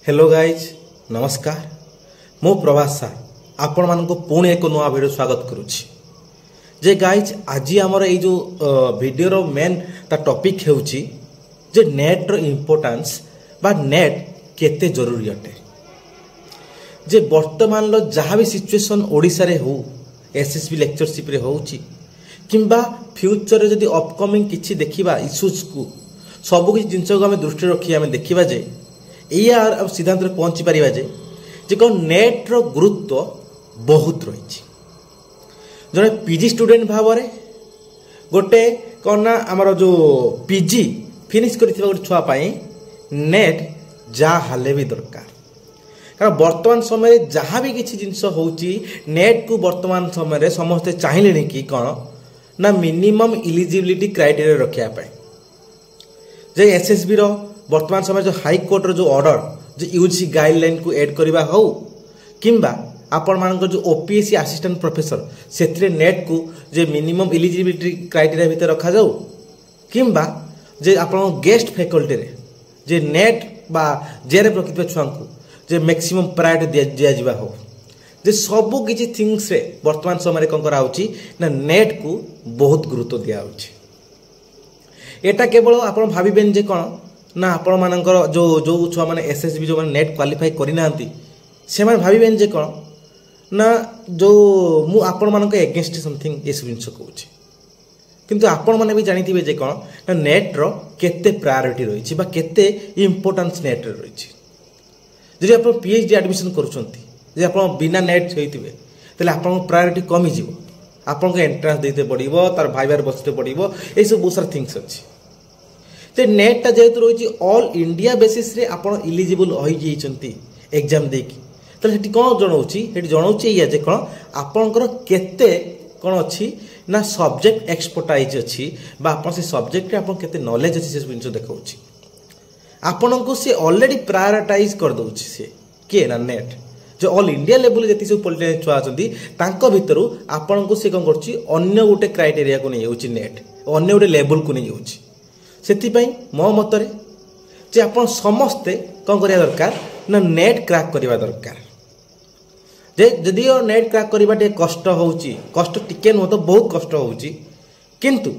Hello guys नमस्कार मो प्रभास सार आपण मान पुणी एक नुआ वीडियो स्वागत करुच्ची जे गाइज आज आमर ये जो वीडियो मेन ता टॉपिक हेउची जे नेट रो इम्पोर्टेंस बा नेट केते जरूरी अटे जे वर्तमान लो जहाँ भी सिचुएशन ओडिशा रे हो एसएसबी लेक्चरशिप रे होउची किंबा फ्यूचर रे जदी अपकमिंग किछि देखिबा इश्यूज को सब किछि जिंस को हम दृष्टि रखी हम देखिबा जे या सिद्धांत पहुंची पारिबा जे कौन नेट रो गुरुत्व बहुत रही जड़े पीजी स्टूडेंट भाव में गोटे कौन ना आमर जो पीजी फिनिश करथिबा गोटे छुआ पाई नेट जा हाले भी दरकार कारण वर्तमान समय जहाँ भी किसी जिनस होची नेट को वर्तमान समय समस्ते चाहिए कि कौन ना मिनिमम इलिजिबिलिटी क्राइटेरिया रखिया पाई जे एसएसबी रो वर्तमान समय जो हाई कोर्ट रो जो ऑर्डर जो यूजीसी गाइडलाइन को ऐड करबा हो किंबा आपण मान जो ओपीएससी असिस्टेंट प्रोफेसर से नेट को जे मिनिमम इलिजिबिलिटी क्राइटेरिया भीतर रखा जाऊ किंबा जे आपण गेस्ट फैकल्टी रे जे नेट बा जेरे प्रकृत छुआ को जे मैक्सिमम प्रायोरिटी दिया जिबा हो जे सब किछि थिंग्स रे वर्तमान समय कौन करा होची ना नेट को बहुत गुरुत्व दिया होची एटा केवल आपण भाबिबेन जे कोन ना आपण मानकर जो जो छुआ माने एसएसबी जो माने नेट क्वालिफाई करि नांती से माने भाबिबेन जे कोन ना जो मु आपण मानक एगेंस्ट समथिंग एस जिनस कहूची किंतु आपण माने भी जानिथिबे जे कोन ना नेट रो केते प्रायोरिटी रहिछि बा केते इंपोर्टेंस नेट रो रहिछि जदि आपण पीएचडी एडमिशन करूछंती जे आपण बिना नेट होइतिबे तले आपण प्रायोरिटी कमी जिवो आपण को एंट्रेंस देते पड़िबो तार भाइबार बसते पड़िबो ए सब बहुत सारा थिंग्स अछि ते नेट ता जेतु रही ऑल इंडिया बेसिस रे आपण इलिजिबल होई जाइछंती एग्जाम देकी तले हेटी कोन जणौची हेटी जणौची या जे कोन आपनकर केते कोन अछि ना सब्जेक्ट एक्सपर्टाइज अछि बा आपण से सब्जेक्ट रे आपण केते नॉलेज अछि से बिनसो देखौची आपण को से ऑलरेडी प्रायोरिटाइज कर दउची से के ना नेट जो ऑल इंडिया लेवल जति सब पॉलिटिशियन छुआ अछंती तांको भितरु आपण को से कोन करची अन्य गोटे क्राइटेरिया को नै होची नेट अन्य गोटे लेवल को नै होची सेतिपाई मो मतरे जे आपण समस्ते कौन करिया दरकार ना नेट क्रैक करिवा दरकार जे जदि नेट क्रैक करिवा टे कष्ट होउची कष्ट टिके न तो बहुत कष्ट होउची किंतु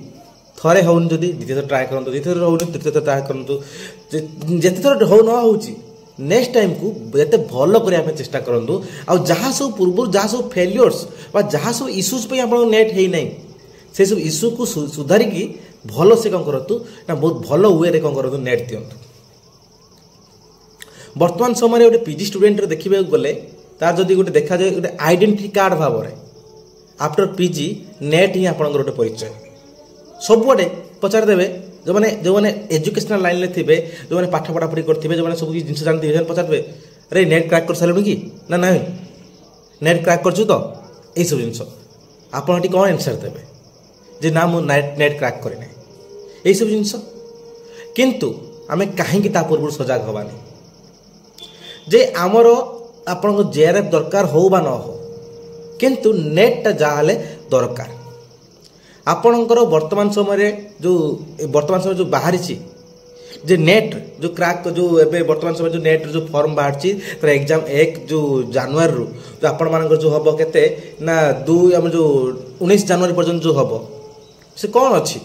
थरे होउन जदि द्वितीय ट्राई करंतु द्वितीय होउन तृतीय ट्राई करंतु जेते थर हो न होउची नेक्स्ट टाइम को जेते भलो करिया पे चेष्टा करंतु आ जहां सब पूर्व जहां सब फेलियर्स बा जहां सब इश्यूज पे आपण नेट हेई नै से सब इश्यू को सुधारी की भलो से कौन करतु ना बहुत भलो वे रे कौन करतु नेट दियंतु वर्तमान समय रे गोटे पीजी स्टूडेंट रे देखिबे गले तार जदी गोटे देखा जाय गोटे आइडेंटिटी कार्ड भाव रे आफ्टर पीजी नेट ही आपन गोटे परिचय सब बडे पचार देबे जो माने एजुकेशनल लाइन ले थिबे जो माने पाठ पढ़ा पढ़ी करथिबे जो माने सब जिंस जानथिबे जन पचार देबे रे नेट क्रैक कर सालु की ना नहीं नेट क्रैक करछु तो ए सब जिंस आपन हटी कोन आंसर देबे जे ना मु नेट क्रैक करे नै ए सब जिंस किंतु आमे काहे की ता पूर्व सजाग होबानी जे आमरो आपन को जेआरएफ दरकार हो बा न हो किंतु नेट ता जाहले दरकार आपनकर वर्तमान समय रे जो वर्तमान समय जो बाहरी छी जे नेट जो क्रैक जो एबे वर्तमान समय जो नेट जो फॉर्म बाहर छी तर एग्जाम 1 जो जनवरी रु जो आपण मानकर जो हबो केते ना 2 हम जो 19 जनवरी पर्यंत जो हबो से कौन अच्छी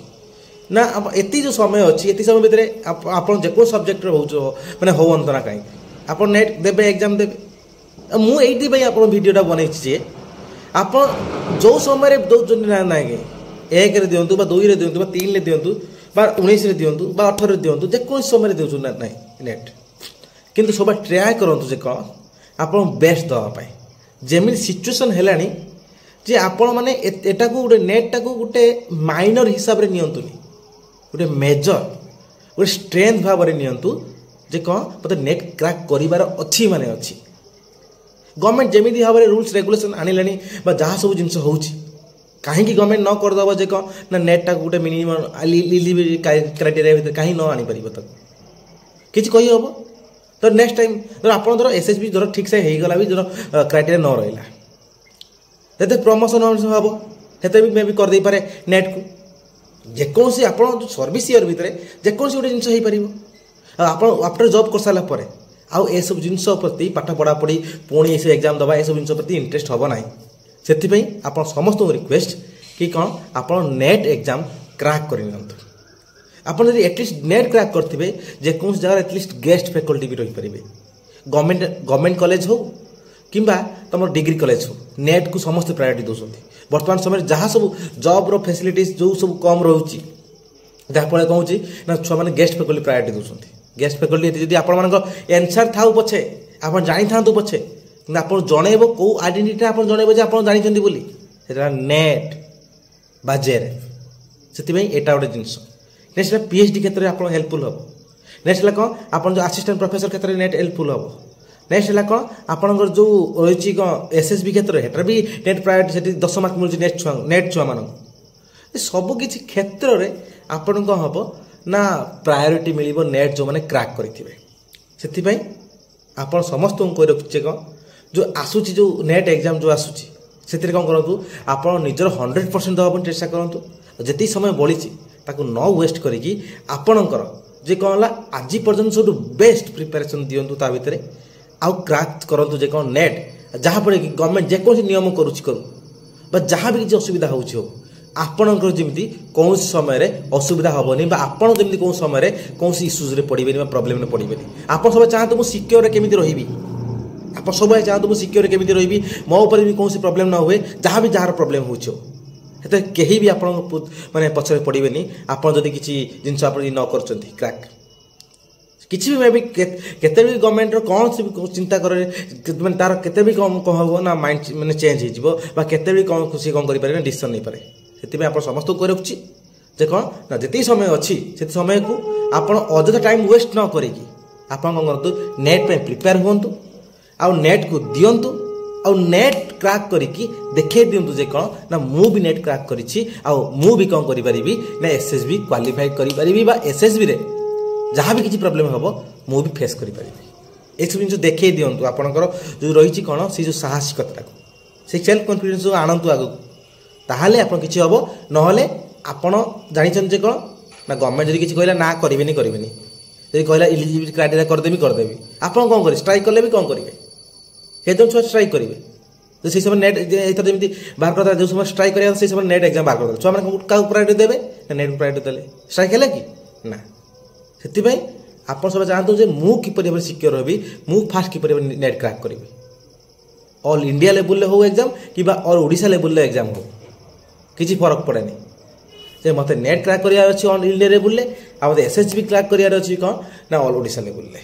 ना एति जो समय अच्छी एति समय भितर आपन जेको सब्जेक्ट रे होजो माने हो अंतरा काई आपन नेट देबे एग्जाम देबे मु एइति भाई आपन वीडियोटा बनै छी जे आपन जो समय रे दो जन ना ना के 1 रे दियंतु बा 2 रे दियंतु बा 3 रे दियंतु बा 19 रे दियंतु बा 18 रे दियंतु जे कोन समय रे देउछु ना नाही नेट किंतु सब ट्राई करंतु जे कोन आपन बेस्ट दवा पाए जेमिन सिचुएशन हेलानी जे आपण माने एटा को गोटे नेट टा को गोटे माइनर हिसाब रे नियंतुनी गोटे मेजर गोटे स्ट्रेंथ भाव रे नियंतु जे कोन पते नेट क्रैक करिवार अछि माने अछि गवर्नमेंट जेमिति भाव रे रूल्स रेगुलेशन आनिलानी बा जहा सब जिंस होउची काहे की गवर्नमेंट न कर दबो जे कोन ना नेट टा गोटे मिनिमम एलिजिबिलिटी क्राइटेरिया भीतर काहे न आनी परिबो त किछ कहि होबो तो नेक्स्ट टाइम धर आपण धर एसएसबी धर ठीक से हेई गला भी धर क्राइटेरिया न रहला तेते प्रमोशन हम हेते भी मे भी कर दे पारे नेट को जेकोसी आपण सर्विस ईयर भितर जेकोसी गोटे जिनस हेई परिबो आपण आफ्टर जॉब कर साला परे आउ ए सब जिनस प्रति पाठ पढ़ा पढ़ी पुणी से एग्जाम दबा ए सब जिनस प्रति इंटरेस्ट हम ना से आप समस्त रिक्वेस्ट कि कौन आप नेट एग्जाम क्रैक कर आप एटलिस्ट नेट क्रैक करेंगे जेको जगह एटलिस्ट गेस्ट फैकल्टी भी रही पारे गवर्नमेंट कॉलेज हो कि तुम डिग्री कॉलेज हो नेट को समस्त प्रायोरिटी दौरान बर्तमान समय जहाँ सब जॉब रो फैसिलिटीज जो सब कम रोचे जहाँफल कौन ना छुआ मैंने गेस्ट फैकल्टी प्रायोरिटी दौरान गेस्ट फैकल्टी जब आप एनसर था पछे आप जानी था पछे कि आप जनइब कौ आइडेंटिटी आप जनइब आप जानते बोली नेट बा जेआरएफ से यहाँ गोटे जिनस नेक्स्ट पीएचडी क्षेत्र में आप हेल्पफुल हम नेक्स्ट है कौन आप असिस्टेंट प्रोफेसर क्षेत्र में नेट हेल्पफुल हम नेक्स्ट है कौन आपंकर जो रही कौन एसएसबी क्षेत्र में भी नेट प्रायोरिटी से 10 मार्क मिलूँ नेट छुआ मान सबकि क्षेत्र में आपण कौन हम ना प्रायोरिटी मिल नेट जो मैंने क्रैक करेंगे से आप समस्त को रखुचे कौन जो आसूची जो नेट एग्जाम जो आसूची से कौन करूँ आप निजर 100% देवाई चेष्टा करूँ जी समय बढ़ी ताकू न वेस्ट करी आपणकर जे कौन है आज पर्यटन सब बेस्ट प्रिपेरेसन दिंतु ता भितर आउ क्रैक करूँ जे कौन नेट जहाँफल कि गवर्नमेंट जेकोसी नियम करूँ जहाँ भी किसी असुविधा हो आपणकर जमी कौन समय असुविधा हेनी आपड़ जमी कौन समय कौन इश्यूज पड़े प्रोब्लेम पड़े आप सब चाहते मुझे सिक्योर केमी रही आप सब चाहते मुझे सिक्योर केमी रही मो ऊपर भी कौन प्रोब्लेम ना हुए जहाँ भी जार प्रोब्लेम हो कहीं भी आप माने पछरे पड़े आप जदि किसी जिनस आप न कर क्रैक किसी भी मे भी केते भी गवर्नमेंट कौन से भी चिंता करे तार केते भी कौन हम ना माइंड मैंने चेंज हो केते भी कौन खुशी कौन करें डिसीजन नहीं पारे से आप समस्त को रखुच्छी जे कौन ना जिते समय अच्छी से समय को आप अଯଥା टाइम वेस्ट न करेगी आप करूँ नेट पे प्रिपेयर हूँ आउ नेट को दिंतु आउ नेट क्रैक करिकी देखे दिंतु जे कौन ना मु भी नेट क्रैक करिछि आउ मु भी कौन करि परिबी ना एसएसबी क्वालिफाई करि परिबी बा एसएसबी रे जहाँ भी किसी प्रोब्लेम हम मु भी फेस करि परिबी ए सब जिन देखे दिंतु आपनकर जो रही कौन से जो साहसिकता से सेल्फ कॉन्फिडेंस जो आणंतु आगु ताहले आप किसी हम नहले आपण जानी कौन ना गवर्नमेंट जब किसी कहला ना करेंगे जब कहला इलिजिबिलिटी क्राइटेरिया करदेवी आप कौन करेंगे स्ट्राइक कले भी कौन करेंगे केजन छुआ स्ट्राइक करेंगे तो से समय नेट एथर जमी बाहर करता जो समय स्ट्राइक करेंगे से समय नेट एग्जाम बाहर करते छुआ मैंने क्या प्रायोरिटी देवे ना नेट प्रायोरिटी देले स्ट्राइक है कि ना से आप सब चाहते मु किपर सिक्योर रही मु फास्ट किपर नेट क्रैक करी ऑल इंडिया लेवल हो एग्जाम कि ऑल ओडिशा लेवल एग्जाम हो किसी फरक पड़ेनि जे मत नेट क्रैक करार अच्छी ऑल इंडिया लेवल आ एसएसबी क्रैक करार अच्छी कौन ना ऑल ओडिशा लेवल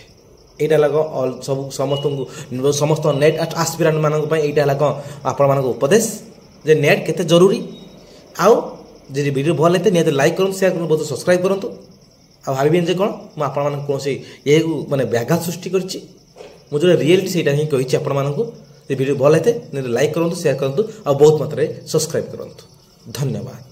यहाँ लग ऑल सब समस्त नेट आस्पिरेंट मानक यहाँ कौन आपण उपदेश जे नेट केते जरूरी आउ जी वीडियो भल लेते निहत लाइक करूँ शेयर करूँ बहुत सब्सक्राइब करूँ आ भावी जे कौन मुझे कौन ये माने व्याघात सृष्टि कर रियलिटी से ही कही आपको वीडियो भल लेते लाइक करूँ शेयर करूँ और बहुत मात्रा सब्सक्राइब करूँ धन्यवाद।